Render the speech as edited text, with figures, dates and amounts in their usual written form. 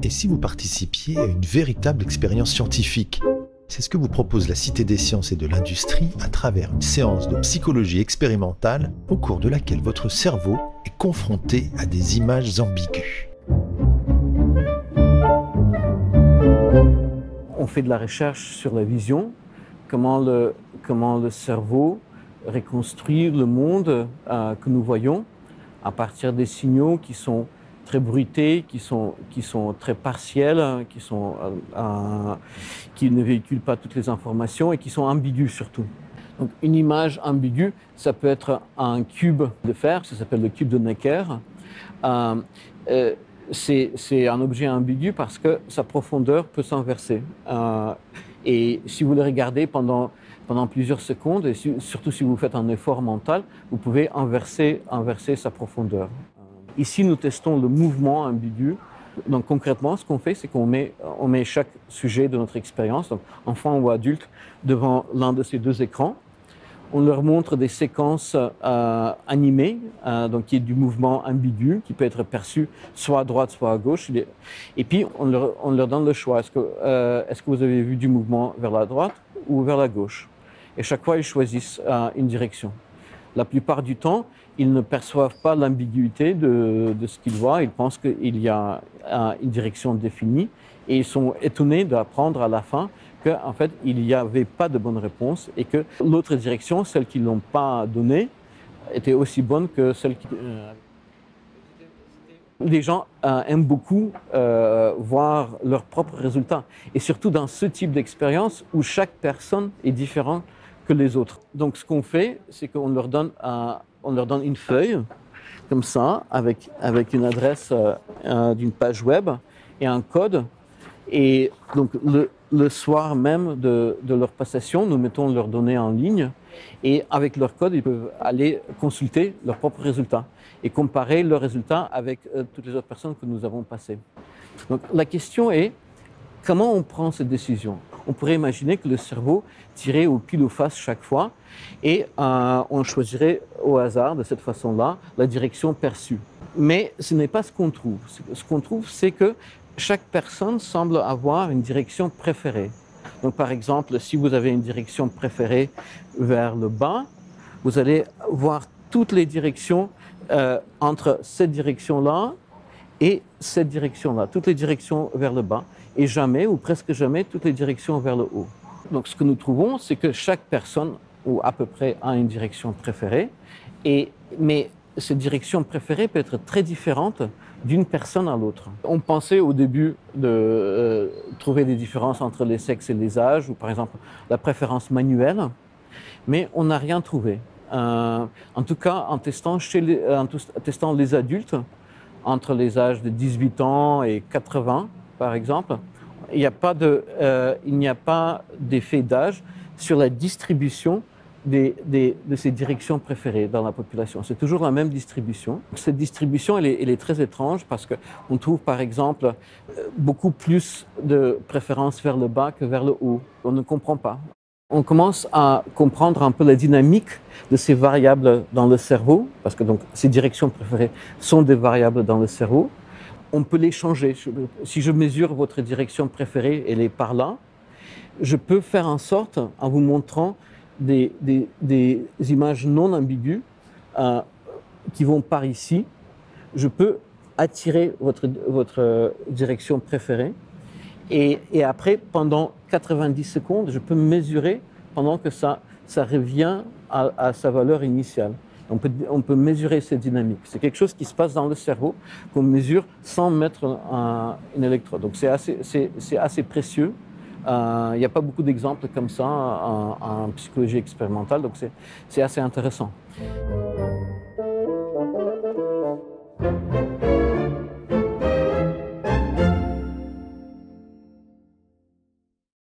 Et si vous participiez à une véritable expérience scientifique? C'est ce que vous propose la Cité des sciences et de l'industrie à travers une séance de psychologie expérimentale au cours de laquelle votre cerveau est confronté à des images ambiguës. On fait de la recherche sur la vision, comment le cerveau reconstruit le monde que nous voyons à partir des signaux qui sont très bruités, qui sont très partiels, qui ne véhiculent pas toutes les informations et qui sont ambigus surtout. Donc, une image ambiguë, ça peut être un cube de fer, ça s'appelle le cube de Necker. C'est un objet ambigu parce que sa profondeur peut s'inverser. Et si vous le regardez pendant plusieurs secondes, et surtout si vous faites un effort mental, vous pouvez inverser sa profondeur. Ici, nous testons le mouvement ambigu. Donc concrètement, ce qu'on fait, c'est qu'on met chaque sujet de notre expérience, donc enfant ou adulte, devant l'un de ces deux écrans. On leur montre des séquences animées, donc qui est du mouvement ambigu, qui peut être perçu soit à droite, soit à gauche. Et puis, on leur donne le choix. Est-ce que vous avez vu du mouvement vers la droite ou vers la gauche? Et chaque fois, ils choisissent une direction. La plupart du temps, ils ne perçoivent pas l'ambiguïté de ce qu'ils voient. Ils pensent qu'il y a une direction définie et ils sont étonnés d'apprendre à la fin qu'en fait, il n'y avait pas de bonne réponse et que l'autre direction, celle qu'ils n'ont pas donnée, était aussi bonne que celle qui... Les gens aiment beaucoup voir leurs propres résultats et surtout dans ce type d'expérience où chaque personne est différente que les autres. Donc, ce qu'on fait, c'est qu'on leur donne une feuille, comme ça, avec une adresse d'une page web et un code. Et donc, le soir même de leur passation, nous mettons leurs données en ligne. Et avec leur code, ils peuvent aller consulter leurs propres résultats et comparer leurs résultats avec toutes les autres personnes que nous avons passées. Donc, la question est, comment on prend cette décision? On pourrait imaginer que le cerveau tirait au pile ou face chaque fois et on choisirait au hasard, de cette façon-là, la direction perçue. Mais ce n'est pas ce qu'on trouve. Ce qu'on trouve, c'est que chaque personne semble avoir une direction préférée. Donc, par exemple, si vous avez une direction préférée vers le bas, vous allez voir toutes les directions entre cette direction-là et cette direction-là, toutes les directions vers le bas, et jamais, ou presque jamais, toutes les directions vers le haut. Donc, ce que nous trouvons, c'est que chaque personne, ou à peu près, a une direction préférée, mais cette direction préférée peut être très différente d'une personne à l'autre. On pensait au début de trouver des différences entre les sexes et les âges, ou par exemple la préférence manuelle, mais on n'a rien trouvé. En tout cas, en testant les adultes, entre les âges de 18 ans et 80, par exemple, il n'y a pas d'effet d'âge sur la distribution de ces directions préférées dans la population. C'est toujours la même distribution. Cette distribution, elle est très étrange parce qu'on trouve, par exemple, beaucoup plus de préférences vers le bas que vers le haut. On ne comprend pas. On commence à comprendre un peu la dynamique de ces variables dans le cerveau, parce que donc, ces directions préférées sont des variables dans le cerveau. On peut les changer. Si je mesure votre direction préférée, elle est par là, je peux faire en sorte, en vous montrant des images non ambiguës qui vont par ici, je peux attirer votre direction préférée. Et après, pendant 90 secondes, je peux mesurer pendant que ça revient à sa valeur initiale. On peut mesurer cette dynamique. C'est quelque chose qui se passe dans le cerveau, qu'on mesure sans mettre une électrode. Donc c'est assez précieux. Il n'y a pas beaucoup d'exemples comme ça en psychologie expérimentale, donc c'est assez intéressant.